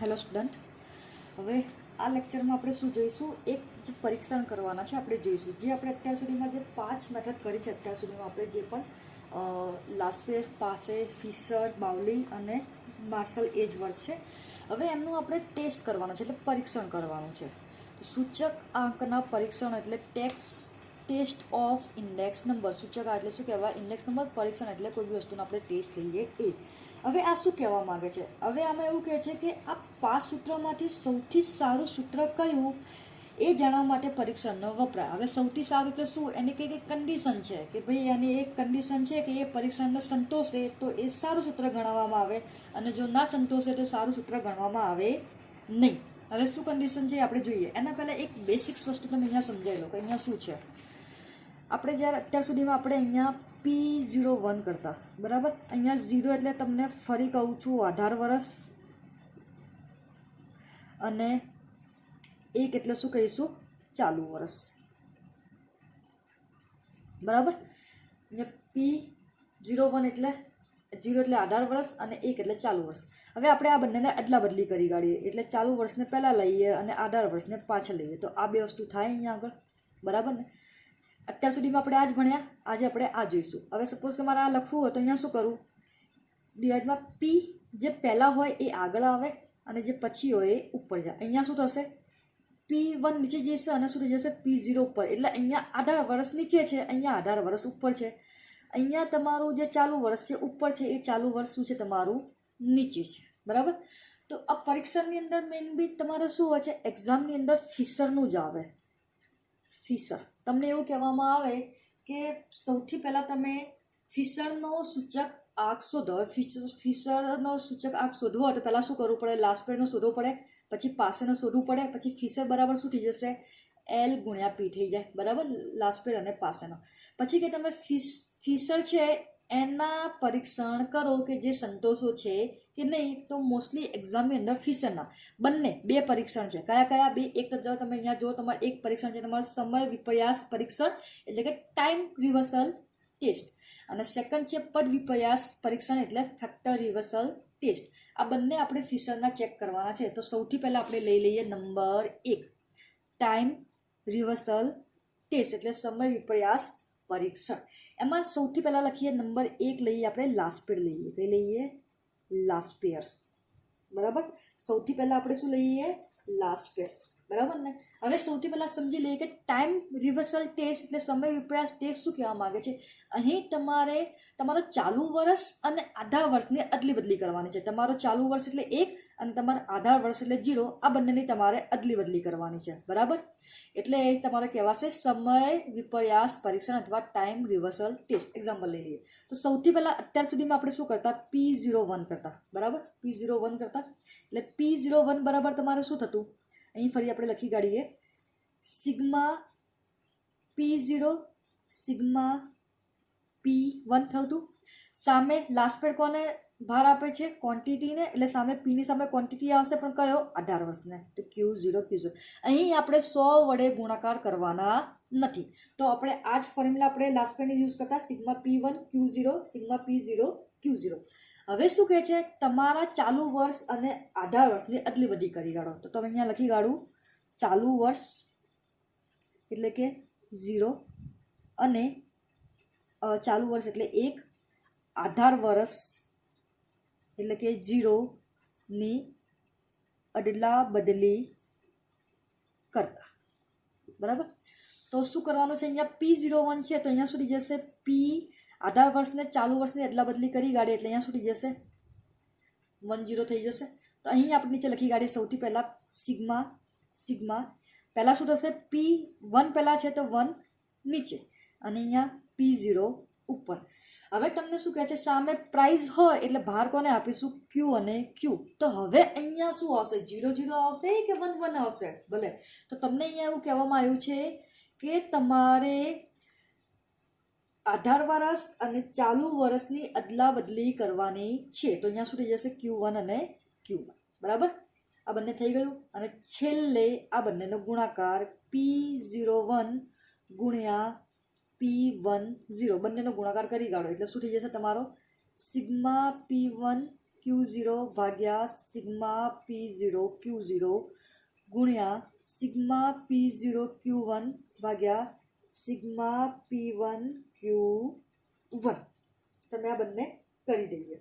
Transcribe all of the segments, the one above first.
Hello student, હવે આ લેક્ચરમાં આપણે શું જોઈશું? એક જે પરીક્ષણ કરવાના છે આપણે જોઈશું. જે આપણે અત્યાર સુધીમાં જે 5 મેથડ કરી છે, અત્યાર સુધીમાં આપણે જે પણ લાસ્પેર, પાસે, ફિશર, બાઉલી અને માર્શલ એજવર્થ છે. હવે એમનું આપણે ટેસ્ટ કરવાનું છે, એટલે પરીક્ષણ કરવાનું છે. સૂચક આંકના પરીક્ષણ એટલે ટેસ્ટ ઓફ ઇન્ડેક્સ નંબર. સૂચક એટલે શું કહેવાય? Index number. પરીક્ષણ એટલે કોઈ બી વસ્તુનો આપણે ટેસ્ટ લઈએ એ. હવે આ શું કહેવા માંગે છે? હવે આમાં એવું કહે છે કે આ 5 સૂત્રમાંથી સૌથી સારું સૂત્ર કયું એ જાણવા માટે પરીક્ષણનો વપરાય. હવે સૌથી સારું એટલે શું? એની કંઈક કન્ડિશન છે કે ભાઈ એની એક કન્ડિશન છે કે એ પરીક્ષણને સંતોષે તો એ સારું સૂત્ર ગણવામાં આવે, અને જો ના સંતોષે તો સારું સૂત્ર ગણવામાં આવે નહીં. હવે શું કન્ડિશન છે આપણે જોઈએ. એના પહેલાં એક બેસિક્સ વસ્તુ તમે અહીંયા સમજાવી લો કે અહીંયા શું છે. આપણે જ્યારે અત્યાર સુધીમાં આપણે અહીંયા P01 કરતા, બરાબર? અહીંયા 0 એટલે તમને ફરી કહું છું 18 વર્ષ, અને 1 એટલે શું કહીશું? ચાલુ વર્ષ, બરાબર? અહીંયા P01 એટલે 0 એટલે 18 વર્ષ અને 1 એટલે ચાલુ વર્ષ. હવે આપણે આ બંનેને અદલા બદલી કરી કાઢીએ, એટલે ચાલુ વર્ષને પહેલાં લઈએ અને 18 વર્ષને પાછળ લઈએ, તો આ બે વસ્તુ થાય અહીંયા આગળ, બરાબર ને? અત્યાર સુધીમાં આપણે આ જ ભણ્યા, આજે આપણે આ જોઈશું. હવે સપોઝ કે મારે આ લખવું હોય તો અહીંયા શું કરું? ડિવાઇડમાં P જે પહેલાં હોય એ આગળ આવે અને જે પછી હોય એ ઉપર જાય. અહીંયા શું થશે? P1 નીચે જશે અને શું થઈ જશે? P0 ઉપર. એટલે અહીંયા 18 વર્ષ નીચે છે, અહીંયા 18 વર્ષ ઉપર છે. અહીંયા તમારું જે ચાલુ વર્ષ છે ઉપર છે, એ ચાલુ વર્ષ શું છે? તમારું નીચે છે, બરાબર? તો આ પરીક્ષાની અંદર મેઇન બી તમારે શું હોય છે? એક્ઝામની અંદર ફિશરનું જ આવે. ફિશર તમને એવું કહેવામાં આવે કે સૌથી પહેલાં તમે ફિશરનો સૂચક આંક શોધો. ફિશરનો સૂચક આંક શોધવો હોય તો પહેલાં શું કરવું પડે? લાસ્પેરનો શોધવો પડે, પછી પાસેનો શોધવું પડે, પછી ફિશર બરાબર શું થઈ જશે? L ગુણ્યા P થઈ જાય, બરાબર? લાસ્પેર અને પાસેનો. પછી કે તમે ફિશર છે એના પરીક્ષણ કરો કે જે સંતોષો છે કે નહીં. તો મોસ્ટલી એક્ઝામની અંદર ફિશરના બંને 2 પરીક્ષણ છે. કયા કયા 2? એક તો તમે અહીંયા જો તમારે એક પરીક્ષણ છે તમારું સમય વિપર્યાસ પરીક્ષણ, એટલે કે ટાઈમ રિવર્સલ ટેસ્ટ, અને સેકન્ડ છે પદ વિપર્યાસ પરીક્ષણ, એટલે ફેક્ટર રિવર્સલ ટેસ્ટ. આ બંને આપણે ફિશરના ચેક કરવાના છે. તો સૌથી પહેલાં આપણે લઈ લઈએ નંબર 1, ટાઈમ રિવર્સલ ટેસ્ટ, એટલે સમય વિપર્યાસ પરીક્ષણ. એમાં સૌથી પહેલાં લખીએ નંબર 1 લઈએ આપણે લાસ્પેર લઈએ. કઈ લઈએ? લાસ્પેર્સ, બરાબર? સૌથી પહેલાં આપણે શું લઈએ? લાસ્પેર્સ, બરાબર ને? હવે સૌથી પહેલાં સમજી લઈએ કે ટાઈમ રિવર્સલ ટેસ્ટ એટલે સમય વિપર્યાસ ટેસ્ટ શું કહેવા માગે છે. અહીં તમારે તમારો ચાલુ વર્ષ અને આધા વર્ષની અદલી બદલી કરવાની છે. તમારો ચાલુ વર્ષ એટલે 1 અને તમારો આધા વર્ષ એટલે 0. આ બંનેની તમારે અદલી બદલી કરવાની છે, બરાબર? એટલે એ તમારે કહેવાશે સમય વિપર્યાસ પરીક્ષણ અથવા ટાઈમ રિવર્સલ ટેસ્ટ. એક્ઝામ્પલ લઈ લઈએ તો સૌથી પહેલાં અત્યાર સુધીમાં આપણે શું કરતા? P01 કરતા, બરાબર? P01 કરતા એટલે P01 બરાબર તમારે શું થતું? અહીં ફરી આપણે લખી કાઢીએ સિગ્મા P0 સિગ્મા P1 થતું. સામે લાસ્પેર કોને ભાર આપે છે? ક્વોન્ટિટીને. એટલે સામે પીની સામે ક્વોન્ટિટી આવશે, પણ કયો? 18 વર્ષને. તો Q0. અહીં આપણે 100 વડે ગુણાકાર કરવાના નથી, તો આપણે આ જ ફોર્મ્યુલા આપણે લાસ્પેરને યુઝ કરતા sigma P1 Q0 sigma P0 Q0. હવે શું કહે છે? તમારા ચાલુ વર્ષ અને આધા વર્ષની અદલી બદલી કરી કાઢો. તો તમે અહીંયા લખી કાઢું ચાલુ વર્ષ એટલે કે 0, અને ચાલુ વર્ષ એટલે 1, આધાર વર્ષ એટલે કે 0ની અદલા બદલી કરતા, બરાબર? તો શું કરવાનું છે? અહીંયા P01 છે તો અહીંયા સુધી જશે P આધાર વર્ષને ચાલુ વર્ષની અદલા બદલી કરી કાઢીએ એટલે અહીંયા સુધી જશે 10 થઈ જશે. તો અહીં આપણે નીચે લખી કાઢીએ સૌથી પહેલાં સિગ્મા પહેલાં શું થશે? P1 પહેલાં છે તો 1 નીચે, અને અહીંયા P0 ઉપર. હવે તમને શું કહે છે? સામે પ્રાઇઝ હોય એટલે ભાર કોને આપીશું? Q અને Q. તો હવે અહીંયા શું આવશે? 0 આવશે કે 1 આવશે? ભલે. તો તમને અહીંયા એવું કહેવામાં આવ્યું છે કે તમારે આધાર વર્ષ અને ચાલુ વર્ષની અદલા બદલી કરવાની છે. તો અહીંયા શું થઈ જશે? Q1 અને Q1, બરાબર? આ બંને થઈ ગયું. અને છેલ્લે આ બંનેનો ગુણાકાર P01 ગુણ્યા P10 બંનેનો ગુણાકાર કરી કાઢો એટલે શું થઈ જશે? તમારો સિગ્મા P1 Q Q0 ભાગ્યા સિગ્મા P0 Q0 ગુણ્યા સિગ્મા P0 Q1 ભાગ્યા સિગ્મા P1 Q1. તમે આ બંને કરી દઈએ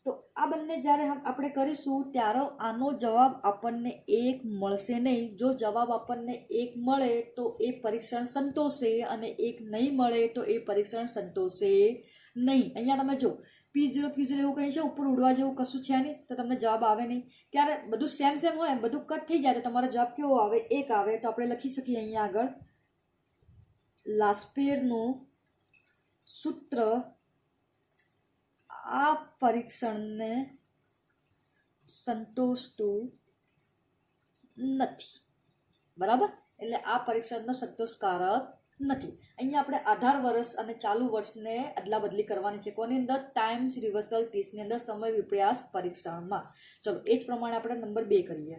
તો આ બંને જ્યારે આપણે કરીશું ત્યારે આનો જવાબ આપણને 1 મળશે નહીં. જો જવાબ આપણને 1 મળે તો એ પરીક્ષણ સંતોષે અને 1 નહીં મળે તો એ પરીક્ષણ સંતોષે નહીં. અહીંયા તમે જો P0 Q0 એવું કંઈ છે, ઉપર ઉડવા જેવું કશું છે નહીં, તો તમને જવાબ આવે નહીં. ક્યારે બધું સેમ હોય બધું કટ થઈ જાય તો તમારો જવાબ કેવો આવે? 1 આવે. તો આપણે લખી શકીએ અહીંયા આગળ લાસ્પેરનું સૂત્ર આ પરીક્ષણને સંતોષતું નથી. બરાબર, એટલે આ પરીક્ષણનો સંતોષકારક નથી. અહીંયા આપણે 18 વર્ષ અને ચાલુ વર્ષને અદલા બદલી કરવાની છે. કોની અંદર? ટાઈમ્સ રિવર્સલ ટેસ્ટની અંદર સમય વિપ્રયાસ પરીક્ષણમાં. ચલો એ જ પ્રમાણે આપણે નંબર 2 કરીએ.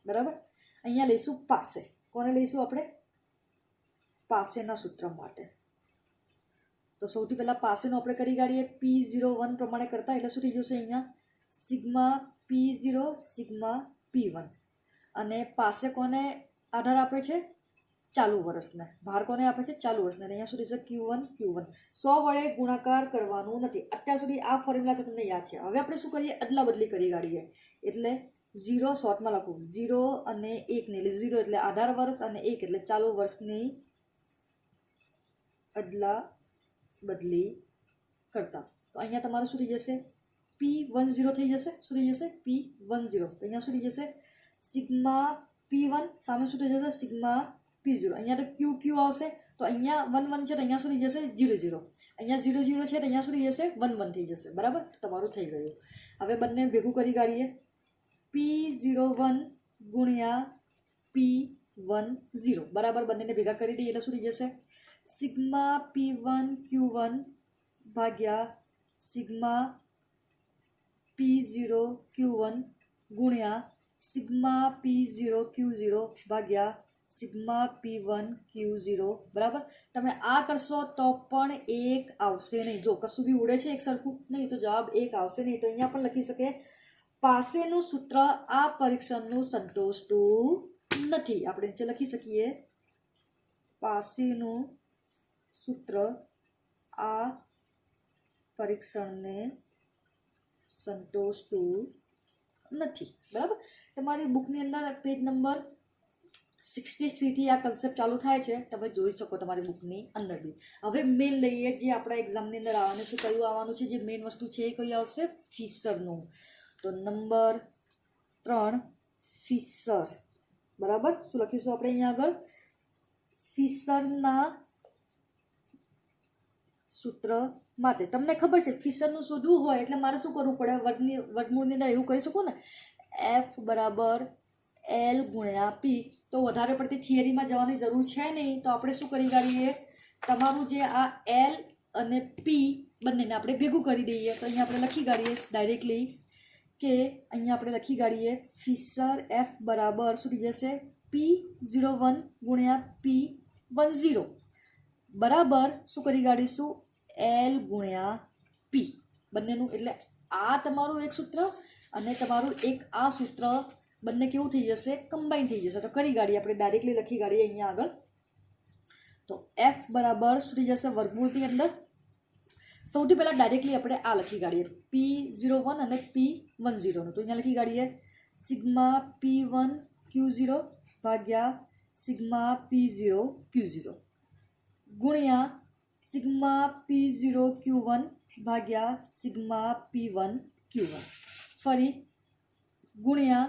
બરાબર, અહીંયા લઈશું પાસે. કોને લઈશું આપણે? પાસેના સૂત્ર માટે. તો સૌથી પહેલાં પાસેનું આપણે કરી કાઢીએ. P01 પ્રમાણે કરતા એટલે શું થઈ જશે? અહીંયા સિગ્મા P0 સિગ્મા P1. અને પાસે કોને આધાર આપે છે? ચાલુ વર્ષને. ભાર કોને આપે છે? ચાલુ વર્ષને. અહીંયા શું થઈ જશે? Q1 100 વડે ગુણાકાર કરવાનું નથી. અત્યાર સુધી આ ફોર્મ્યુલા તો તમને યાદ છે. હવે આપણે શું કરીએ? અદલા બદલી કરી કાઢીએ. એટલે 0 શોર્ટમાં લખું. 0 અને 1 ને એટલે 0 એટલે 18 વર્ષ અને 1 એટલે ચાલુ વર્ષની અદલા બદલી કરતા. તો અહીંયા તમારું શું થઈ જશે? P10 થઈ જશે. શું થઈ જશે? P10. તો અહીંયા શું થઈ જશે? સિગ્મા P1 સામે શું થઈ જશે? Sigma P0. અહીંયા તો Q આવશે. તો અહીંયા 1 1 છે તો અહીંયા શું થઈ જશે? 0 0. અહીંયા 0 0 છે તો અહીંયા શું થઈ જશે? 1 1 થઈ જશે. બરાબર, તમારું થઈ ગયું. હવે બંને ભેગું કરી કાઢીએ. P01 ગુણ્યા P10 બરાબર, બંનેને ભેગા કરી દઈએ એટલે શું થઈ જશે? સિગ્મા P1 Q1 ભાગ્યા સિગ્મા P0 Q1 ગુણ્યા સિગ્મા P0 Q0 ભાગ્યા સિગ્મા P1 Q0. બરાબર, તમે આ કરશો તો પણ 1 આવશે નહીં. જો કશું બી ઉડે છે એક સરખું નહીં તો જવાબ 1 આવશે નહીં. તો અહીંયા પણ લખી શકીએ પાસેનું સૂત્ર આ પરીક્ષણનું સંતોષતું નથી. આપણે નીચે લખી શકીએ પાસેનું સૂત્ર આ પરીક્ષણને સંતોષતું નથી. બરાબર, તમારી બુકની અંદર પેજ નંબર 63 થી આ કન્સેપ્ટ ચાલુ થાય છે. તમે જોઈ શકો તમારી બુકની અંદર બી. હવે મેઇન લઈએ જે આપણા એક્ઝામની અંદર આવવાનું છે. કયું આવવાનું છે? જે મેઇન વસ્તુ છે એ કઈ આવશે? ફિશરનું. તો નંબર 3 ફિશર. બરાબર, શું લખીશું આપણે અહીંયા આગળ? ફિશરના સૂત્ર માટે. તમને ખબર છે ફિશરનું શોધવું હોય એટલે મારે શું કરવું પડે? વર્ગમૂળની અંદર એવું કરી શકું ને, F બરાબર L ગુણ્યા P. તો વધારે પડતી થિયરીમાં જવાની જરૂર છે નહીં. તો આપણે શું કરી કાઢીએ? તમારું જે આ L અને P બંનેને આપણે ભેગું કરી દઈએ. તો અહીંયા આપણે લખી કાઢીએ ડાયરેક્ટલી કે અહીંયા આપણે લખી કાઢીએ ફિશર F બરાબર શું થઈ જશે? P01 ગુણ્યા P10 બરાબર શું કરી કાઢીશું? L ગુણ્યા P બંનેનું. એટલે આ તમારું એક સૂત્ર અને તમારું એક આ સૂત્ર બંને કેવું થઈ જશે? કમ્બાઈન થઈ જશે. તો કરી કાઢીએ આપણે ડાયરેક્ટલી લખી કાઢીએ અહીંયા આગળ. તો F બરાબર શું થઈ જશે? વર્ગમૂળની અંદર સૌથી પહેલાં ડાયરેક્ટલી આપણે આ લખી કાઢીએ P01 અને P10નું. તો અહીંયા લખી કાઢીએ સિગ્મા P1 Q0 ભાગ્યા સિગ્મા P0 Q0 ગુણ્યા સિગ્મા P0 Q1 ભાગ્યા સિગ્મા P1 Q1 ફરી ગુણ્યા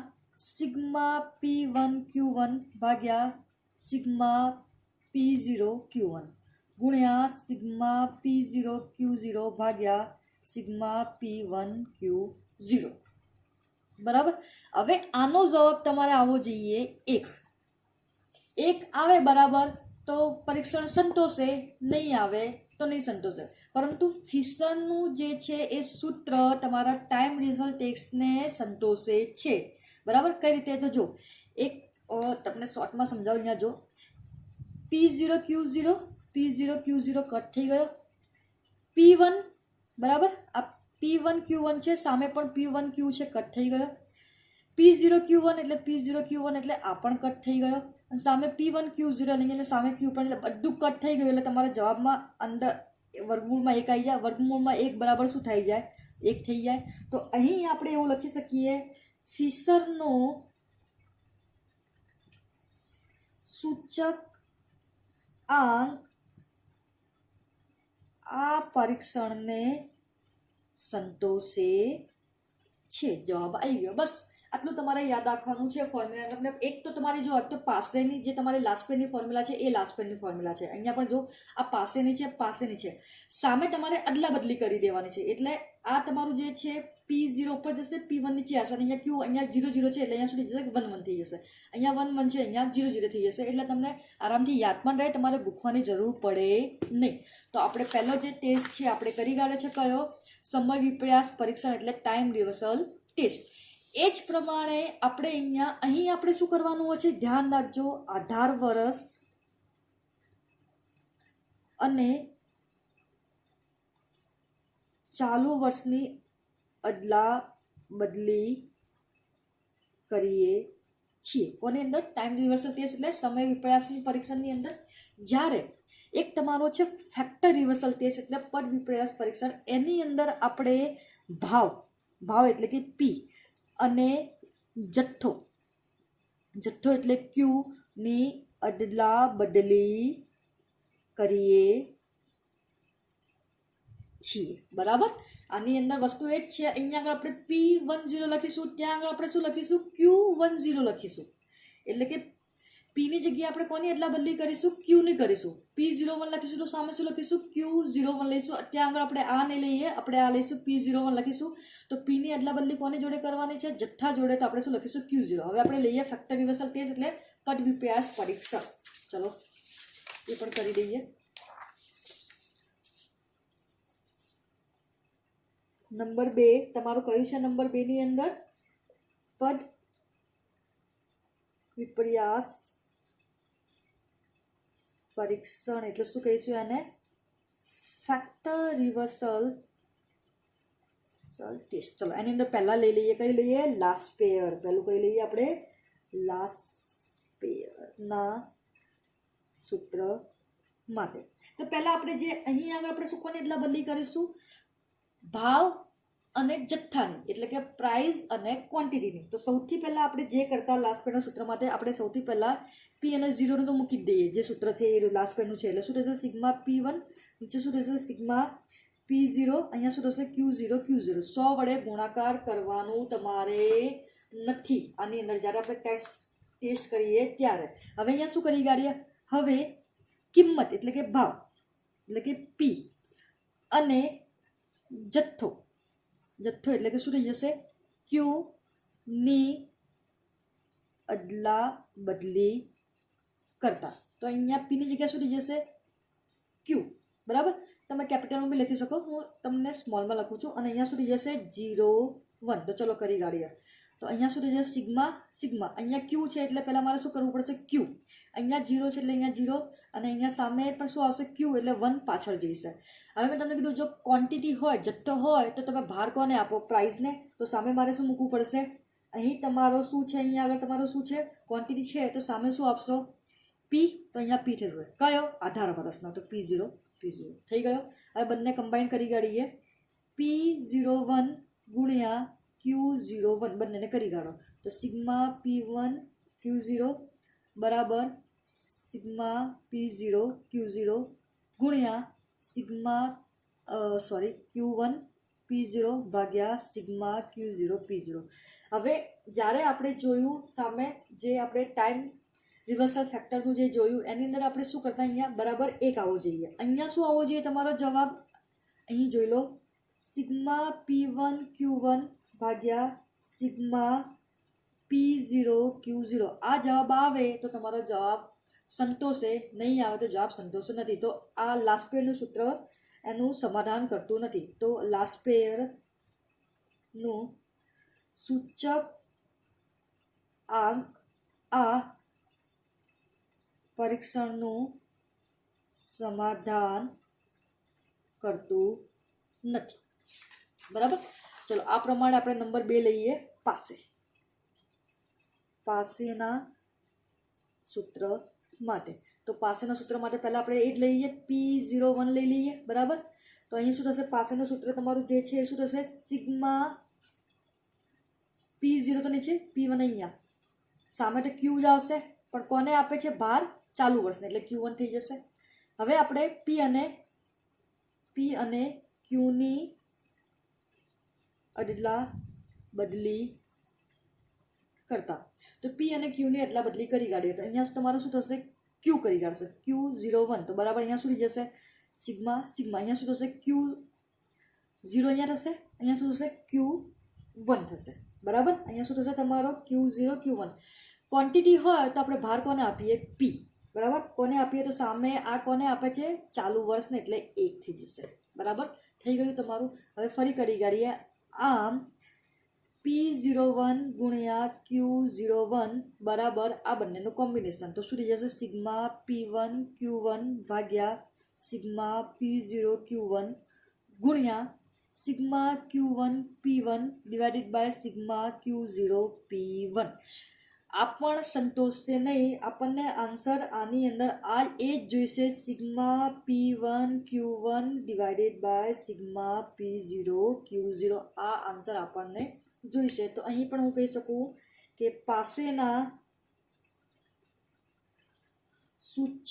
સિગ્મા P1 Q1 ભાગ્યા સિગ્મા P0 Q1 ગુણ્યા સિગ્મા P0 Q0 ભાગ્યા સિગ્મા P1 Q0. બરાબર, હવે આનો જવાબ તમારે આવવો જોઈએ 1 આવે. બરાબર, તો પરીક્ષણ સંતોષે, નહીં આવે તો નહીં સંતોષે. પરંતુ ફિશરનું જે છે એ સૂત્ર તમારા ટાઈમ રિઝલ્ટ ટેક્સને સંતોષે છે. બરાબર, કઈ રીતે? તો જો એક તમને શોર્ટમાં સમજાવું. અહીંયા જો P0 Q0 કટ થઈ ગયો. P1 બરાબર, આ P1Q1 છે, સામે પણ P1Q છે, કટ થઈ ગયો. P0Q1 એટલે P0Q1 એટલે આ પણ કટ થઈ ગયો. અને સામે P1Q0 એટલે સામે Q પણ, એટલે બધું કટ થઈ ગયું. એટલે તમારા જવાબમાં અંદર વર્ગમૂળમાં 1 આવી જાય. વર્ગમૂળમાં 1 બરાબર શું થઈ જાય? 1 થઈ જાય. તો અહીં આપણે એવું લખી શકીએ, ફિશરનો સૂચક આંક આ પરીક્ષણને સંતોષે છે. જવાબ આવી ગયો. બસ આટલું તમારે યાદ રાખવાનું છે. ફોર્મ્યુલા તમને એક તો તમારી જો તો પાસેની જે તમારી લાસ્ટ પેનની ફોર્મ્યુલા છે, એ લાસ્ટ પેનની ફોર્મ્યુલા છે. અહીંયા પણ જો આ પાસેની છે, પાસેની છે, સામે તમારે અદલા બદલી કરી દેવાની છે. એટલે આ તમારું જે છે P0 ઉપર જશે, P1 નીચે આવશે. અહીંયા Q અહીંયા 0 0 છે, એટલે અહીંયા સુધી જશે 1 1 થઈ જશે. અહીંયા 1 1 છે, અહીંયા 0 0 થઈ જશે. એટલે તમને આરામથી યાદ પણ રહે, તમારે ગૂંથવાની જરૂર પડે નહીં. તો આપણે પહેલો જે ટેસ્ટ છે આપણે કરી કાઢ્યો છે, કયો? સમય વિપ્રયાસ પરીક્ષણ એટલે ટાઈમ રિવર્સલ ટેસ્ટ. એ જ પ્રમાણે આપણે અહીં આપણે શું કરવાનું હોય છે? ધ્યાન રાખજો, આધાર વર્ષ અને ચાલુ વર્ષની અદલા બદલી કરીએ છીએ. કોની અંદર? ટાઈમ રિવર્સલ ટેસ્ટ એટલે સમય વિપ્રયાસની પરીક્ષણની અંદર. જ્યારે એક તમારો છે ફેક્ટર રિવર્સલ ટેસ્ટ એટલે પદ વિપ્રયાસ પરીક્ષણ, એની અંદર આપણે ભાવ એટલે કે P અને જથ્થો એટલે Q ની અદલા બદલી કરીએ છીએ. બરાબર? આની અંદર વસ્તુ એ જ છે. અહીંયા આગળ આપણે P10 લખીશું, ત્યાં આગળ આપણે શું લખીશું? Q10 લખીશું. એટલે કે Pની જગ્યાએ આપણે કોની અદલા બદલી કરીશું? Qની કરીશું. P01 લખીશું તો સામે શું લખીશું? Q01 લઈશું. ત્યાં આગળ આપણે આ નહીં લઈએ, આપણે આ લઈશું, P01 લખીશું. તો Pની અદલા બદલી કોની જોડે કરવાની છે? જથ્થા જોડે. તો આપણે શું લખીશું? Q0. હવે આપણે લઈએ ફેક્ટર રિવર્સલ ટેસ્ટ એટલે પદ વિપ્રયાસ પરીક્ષણ. ચલો એ પણ કરી દઈએ. નંબર 2 તમારું કયું છે? નંબર 2 ની અંદર પદ વિપ્રયાસ પરીક્ષણ એટલે શું કહીશું એને? Factor reversal test. ચલો એની અંદર પહેલા લઈ લઈએ, કઈ લઈએ? Last pair. પહેલું કઈ લઈએ આપણે? લાસ્ટ પેયરના સૂત્ર માટે. તો પહેલા આપણે જે અહીં આગળ આપણે શું કોની અદલા બદલી કરીશું? ભાવ અને જથ્થાની, એટલે કે પ્રાઇસ અને ક્વોન્ટિટીની. તો સૌથી પહેલાં આપણે જે કરતા લાસ્ટ પેનના સૂત્ર માટે આપણે સૌથી પહેલાં P અને 0 તો મૂકી જ દઈએ. જે સૂત્ર છે એ લાસ્ટ પેનનું છે. એટલે શું થશે? સિગ્મા P1 નીચે શું થશે? Sigma P0. અહીંયા શું થશે? Q0 100 વડે ગુણાકાર કરવાનું તમારે નથી આની અંદર, જ્યારે આપણે ટેસ્ટ કરીએ ત્યારે. હવે અહીંયા શું કરી કાઢીએ? હવે કિંમત એટલે કે ભાવ એટલે કે P અને જથ્થો એટલે કે શું થઈ જશે? Q ની અદલા બદલી કરતા. તો અહીંયા P ની જગ્યા શું થઈ જશે? Q. બરાબર? તમે કેપિટલમાં બી લખી શકો, હું તમને સ્મોલમાં લખું છું. અને અહીંયા શું થઈ જશે? 0 1. તો ચલો કરી કાઢીએ. તો અહીંયા શું થઈ જશે? સિગ્મા. અહીંયા Q છે એટલે પહેલાં મારે શું કરવું પડશે? Q. અહીંયા 0 છે એટલે અહીંયા 0. અને અહીંયા સામે પણ શું આવશે? Q એટલે 1 પાછળ જઈશે. હવે મેં તમને કીધું જો ક્વોન્ટિટી હોય, જથ્થો હોય, તો તમે ભાર કોને આપો? પ્રાઇસને. તો સામે મારે શું મૂકવું પડશે? અહીં તમારો શું છે? અહીંયા આગળ તમારો શું છે? ક્વોન્ટિટી છે. તો સામે શું આપશો? P. તો અહીંયા P થશે. કયો? આધાર વર્ષનો. તો P0 થઈ ગયો. હવે બંને કમ્બાઈન કરી કાઢીએ. P01 ગુણ્યા Q01 બંનેને કરી કાઢો. તો સિગ્મા P1 Q0 બરાબર સિગ્મા P0 Q0 ગુણ્યા સિગ્મા Q1 P0 ભાગ્યા સિગ્મા Q0 P0. હવે જ્યારે આપણે જોયું સામે જે આપણે ટાઈમ રિવર્સલ ફેક્ટરનું જે જોયું એની અંદર આપણે શું કરતા? અહીંયા બરાબર 1 આવવો જોઈએ. અહીંયા શું આવવો જોઈએ તમારો જવાબ? અહીં જોઈ લો, સિગ્મા P1 Q1 ભાગ્યા સિગ્મા P0 Q0. આ જવાબ આવે તો તમારો જવાબ સંતોષે, નહીં આવે તો જવાબ સંતોષે નથી. તો આ લાસ્ટ પેયરનું સૂત્ર એનું સમાધાન કરતું નથી. તો લાસ્ટ પેયરનું સૂચક આંક આ પરીક્ષણનું સમાધાન કરતું નથી. બરાબર. ચલો આ પ્રમાણે આપણે નંબર 2 લઈએ પાસેના સૂત્ર માટે. તો પાસેના સૂત્ર માટે પહેલાં આપણે એ જ લઈએ, P01 લઈ લઈએ. બરાબર. તો અહીં શું થશે, પાસેનું સૂત્ર તમારું જે છે એ શું થશે, સિગ્મા P0 તો નીચે, P1 અહીંયા, સામે તો Q જ આવશે, પણ કોને આપે છે, ભાર ચાલુ વર્ષને, એટલે Q1 થઈ જશે. હવે આપણે P અને Qની અદલા બદલી કરતા. તો P અને Qની અદલા બદલી કરી કાઢીએ તો અહીંયા તમારું શું થશે, Q કરી કાઢશે, Q01. તો બરાબર અહીંયા શું થઈ જશે, સિગ્મા અહીંયા શું થશે, Q0 અહીંયા થશે, અહીંયા શું થશે, Q1 થશે. બરાબર. અહીંયા શું થશે તમારો Q0 Q1. ક્વોન્ટિટી હોય તો આપણે ભાર કોને આપીએ, P. બરાબર. કોને આપીએ તો સામે આ કોને આપે છે, ચાલુ વર્ષને, એટલે 1 થઈ જશે. બરાબર. થઈ ગયું તમારું. હવે ફરી કરી કાઢીએ. આમ P01 ગુણ્યા Q01 બરાબર આ બંનેનું કોમ્બિનેશન. તો શું થઈ જશે, સિગ્મા P1 Q1 ભાગ્યા સિગ્મા P0 Q1 ગુણ્યા sigma Q1 P1 divided by sigma Q0 P1. આ પણ સંતોષશે નહીં, આપણને આન્સર આની અંદર આ એ જ જોઈશે, sigma P1 Q1 divided by sigma P0 Q0. આ આન્સર આપણને જોઈશે. તો અહીં પણ હું કહી શકું કે પાસેના સૂચક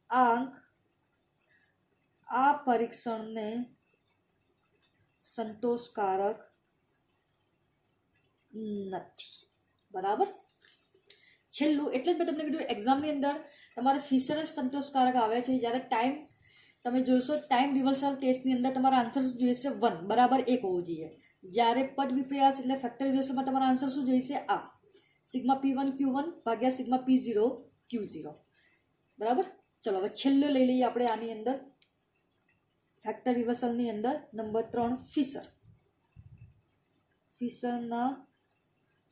આંક આ પરીક્ષણને સંતોષકારક નથી. બરાબર. છેલ્લું એટલે જ મેં તમને કીધું એક્ઝામની અંદર તમારે ફિશર જ સંતોષકારક આવે છે. જ્યારે ટાઈમ તમે જોશો, ટાઈમ રિવર્સલ ટેસ્ટની અંદર તમારા આન્સર શું જોઈશે, 1 બરાબર 1 હોવું જોઈએ. જ્યારે પદ વિપ્રયાસ એટલે ફેક્ટર રિવર્સલમાં તમારા આન્સર શું જોઈશે, આ સિગ્મા P1 Q1 ભાગ્યા સિગ્મા P0 Q0. બરાબર. ચલો હવે છેલ્લે લઈ લઈએ આપણે આની અંદર ફેક્ટર રિવર્સલની અંદર નંબર 3 ફિશરના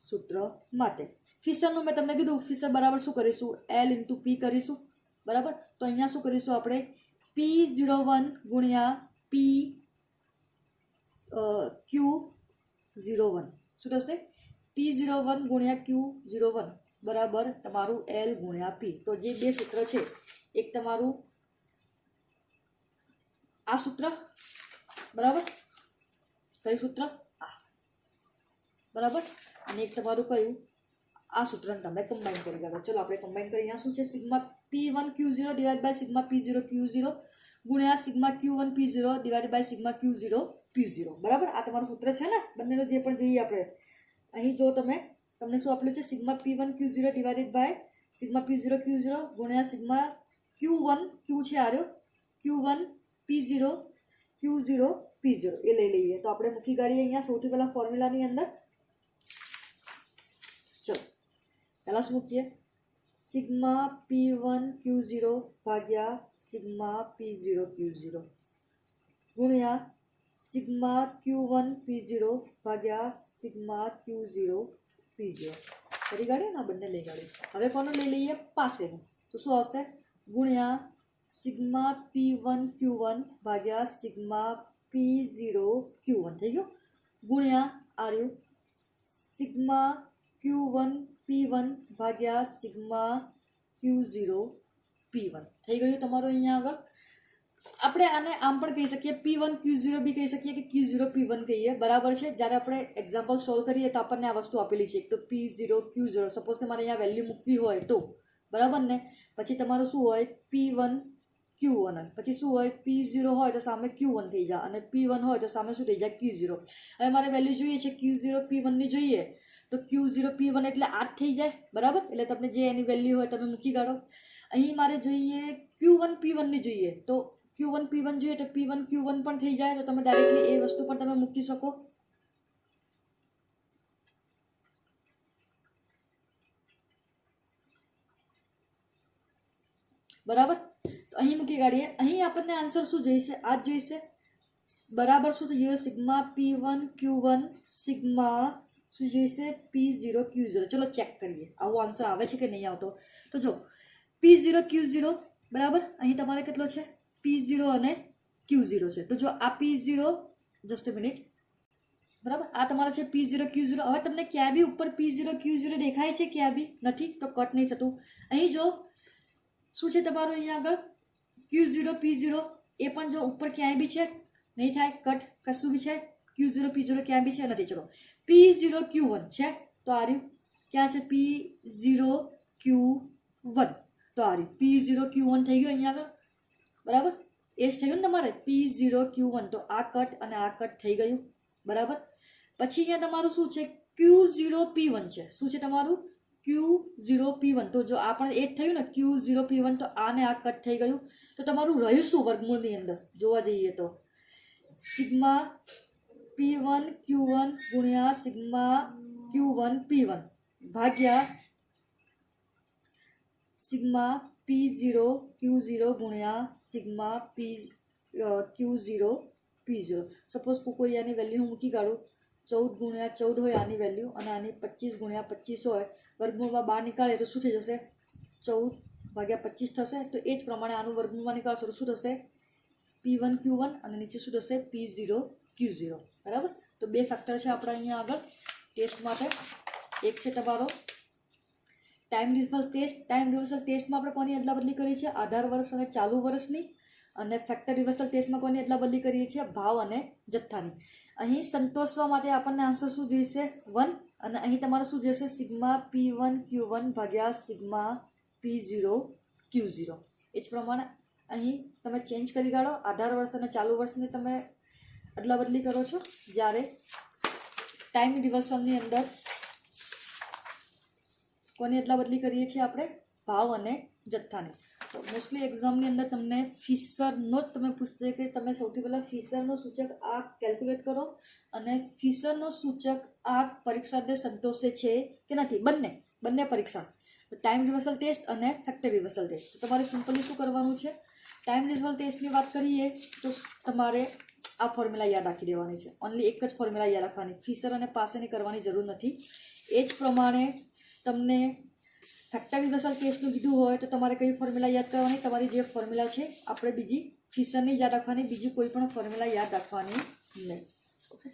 સૂત્ર માટે. ફિશરનું મેં તમને કીધું, ફિશર બરાબર શું કરીશું, L × P કરીશું. બરાબર. તો અહીંયા શું કરીશું આપણે, P01 ગુણ્યા Q01 શું થશે, P01 ગુણ્યા Q01 બરાબર તમારું L ગુણ્યા P. તો જે બે સૂત્ર છે, એક તમારું આ સૂત્ર, બરાબર, કયું સૂત્ર, આ, બરાબર, અને એક તમારું કયું, આ સૂત્રને તમે કમ્બાઈન કરી કાઢો. ચલો આપણે કમ્બાઈન કરીએ. અહીંયા શું છે, sigma P1 Q0 divide by sigma P0 Q0 ગુણ્યા sigma Q1 P0 divide by sigma Q0 P0. બરાબર. આ તમારું સૂત્ર છે ને, બંનેનું જે પણ જોઈએ આપણે. અહીં જો તમને શું આપેલું છે, sigma P1 Q0 divided by sigma P0 Q0 ગુણ્યા સિગ્મા Q1 Q છે આર્યો Q1 P0 Q0 P0 એ લઈ લઈએ. તો આપણે મૂકી કાઢીએ અહીંયા સૌથી પહેલાં ફોર્મ્યુલાની અંદર. ચલો પહેલાં શું મૂકીએ, સિગ્મા P1 Q0 ભાગ્યા સિગ્મા P0 Q0 ગુણ્યા સિગ્મા Q1 P0 ભાગ્યા સિગ્મા Q0 P0. કરી કાઢીએ ને, બંને લઈ કાઢીએ. હવે કોનું લઈ લઈએ, પાસેનું. તો શું આવશે, ગુણ્યા સિગ્મા P1 Q1 ભાગ્યા સિગ્મા P0 Q1 થઈ ગયું, ગુણ્યા આર્યું સિગ્મા Q1 P1 ભાગ્યા સિગ્મા Q0 P1 થઈ ગયું તમારું. અહીંયા આગળ આપણે આને આમ પણ કહી શકીએ, P1 Q0 બી કહી શકીએ કે Q0 P1 કહીએ. બરાબર છે. જ્યારે આપણે એક્ઝામ્પલ સોલ્વ કરીએ તો આપણને આ વસ્તુ આપેલી છે, એક તો P0 Q0. સપોઝ કે મારે અહીંયા વેલ્યુ મૂકવી હોય તો, બરાબર ને, પછી તમારું શું હોય, P1 Q1 હોય, પછી શું હોય, P0 હોય તો સામે Q1 થઈ જાય, અને P1 હોય તો સામે શું થઈ જાય, Q0. હવે મારે વેલ્યુ જોઈએ છે Q0 P1ની જોઈએ, તો Q0 P1 એટલે 8 થઈ જાય. બરાબર. એટલે તમને જે એની વેલ્યુ હોય તમે મૂકી કાઢો. અહીં મારે જોઈએ Q1 P1ની જોઈએ, તો Q1 P1 જોઈએ તો P1 Q1 પણ થઈ જાય. તો તમે ડાયરેક્ટલી એ વસ્તુ પણ તમે મૂકી શકો. બરાબર. તો અહીં મૂકી કાઢીએ. અહીં આપણને આન્સર શું જોઈશે, આ જ જોઈશે. બરાબર શું થઈ ગયું, સિગ્મા P1 Q1 સિગ્મા શું જોઈશે, P0 Q0. ચલો ચેક કરીએ આવો આન્સર આવે છે કે નહીં આવતો. તો જો P0 Q0 બરાબર, અહીં તમારે કેટલો છે, P0 અને Q0 છે. તો જો આ P0 જસ્ટ મિનિટ. બરાબર, આ તમારો છે P0 Q0. હવે તમને ક્યાં બી ઉપર P0 Q0 દેખાય છે? ક્યાં બી નથી તો કટ નહીં થતું. અહીં જો શું છે તમારું અહીંયા આગળ Q0 P0, એ પણ જો ઉપર ક્યાંય બી છે નહીં થાય કટ, કશું બી છે Q0 P0 ક્યાં બી છે નથી. ચલો P0 Q1 છે તો આ રહ્યું. ક્યાં છે P0 Q1? તો આ રહ્યું P0 Q1 થઈ ગયું અહીંયા આગળ. બરાબર, એ જ થયું ને તમારે P0 Q1. તો આ કટ અને આ કટ થઈ ગયું. બરાબર, પછી અહીંયા તમારું શું છે Q0 P1 છે. શું છે તમારું Q0 P1? તો જો આ પણ એ જ થયું ને Q0 P1. તો આને આ કટ થઈ ગયું. તો તમારું રહ્યું શું વર્ગમૂળની અંદર જોવા જઈએ તો સિગ્મા P1 Q1 ગુણ્યા સિગ્મા Q1 P1 ભાગ્યા સિગ્મા P0 Q0 ગુણ્યા સિગ્મા Q0 P0. સપોઝ કોઈ આની વેલ્યુ હું મૂકી કાઢું 14 ગુણ્યા 14 હોય આની વેલ્યુ, અને આની 25 ગુણ્યા 25 હોય, વર્ગમૂળમાં બહાર નીકાળે તો શું થઈ જશે 14 ભાગ્યા 25 થશે. તો એ જ પ્રમાણે આનું વર્ગમૂળમાં નીકાળશો તો શું થશે P1 Q1 અને નીચે શું થશે P0 Q0. બરાબર, તો બે ફેક્ટર છે આપણા અહીંયા આગળ ટેસ્ટ માટે. એક છે તમારો time reversal test. Time reversal ટેસ્ટમાં આપણે કોની અદલા બદલી કરીએ છીએ? આધાર વર્ષ અને ચાલુ વર્ષની. અને ફેક્ટર રિવર્સલ ટેસ્ટમાં કોની અદલા બદલી કરીએ છીએ? ભાવ અને જથ્થાની. અહીં સંતોષવા માટે આપણને આન્સર શું જોઈશે 1, અને અહીં તમારે શું જોઈશે સિગ્મા P1 Q1 ભાગ્યા સિગ્મા P0 Q0. એ જ પ્રમાણે અહીં તમે ચેન્જ કરી કાઢો. આધાર વર્ષ અને ચાલુ વર્ષની તમે અદલા બદલી કરો છો, જ્યારે ટાઈમ રિવર્સલની અંદર કોની અદલા બદલી કરીએ છીએ આપણે? ભાવ અને જથ્થાની. તો મોસ્ટલી એક્ઝામની અંદર તમને ફિશરનો જ તમે પૂછશે કે તમે સૌથી પહેલાં ફિશરનો સૂચક આ કેલ્ક્યુલેટ કરો, અને ફિશરનો સૂચક આ પરીક્ષાને સંતોષે છે કે નથી, બંને પરીક્ષા. ટાઈમ રિવર્સલ ટેસ્ટ અને ફેક્ટર રિવર્સલ ટેસ્ટ. તો તમારે સિમ્પલી શું કરવાનું છે? ટાઈમ રિવર્સલ ટેસ્ટની વાત કરીએ તો તમારે આ ફોર્મ્યુલા યાદ રાખી દેવાની છે. ઓનલી એક જ ફોર્મ્યુલા યાદ રાખવાની, ફિશર અને પાસેની કરવાની જરૂર નથી. એ જ પ્રમાણે તમને ફેક્ટર રિવર્સલ ટેસ્ટનું કીધું હોય તો તમારે કઈ ફોર્મ્યુલા યાદ કરવાની? તમારી જે ફોર્મ્યુલા છે આપણે બીજી ફિશરની યાદ રાખવાની, બીજી કોઈ પણ ફોર્મ્યુલા યાદ રાખવાની નહીં. ઓકે.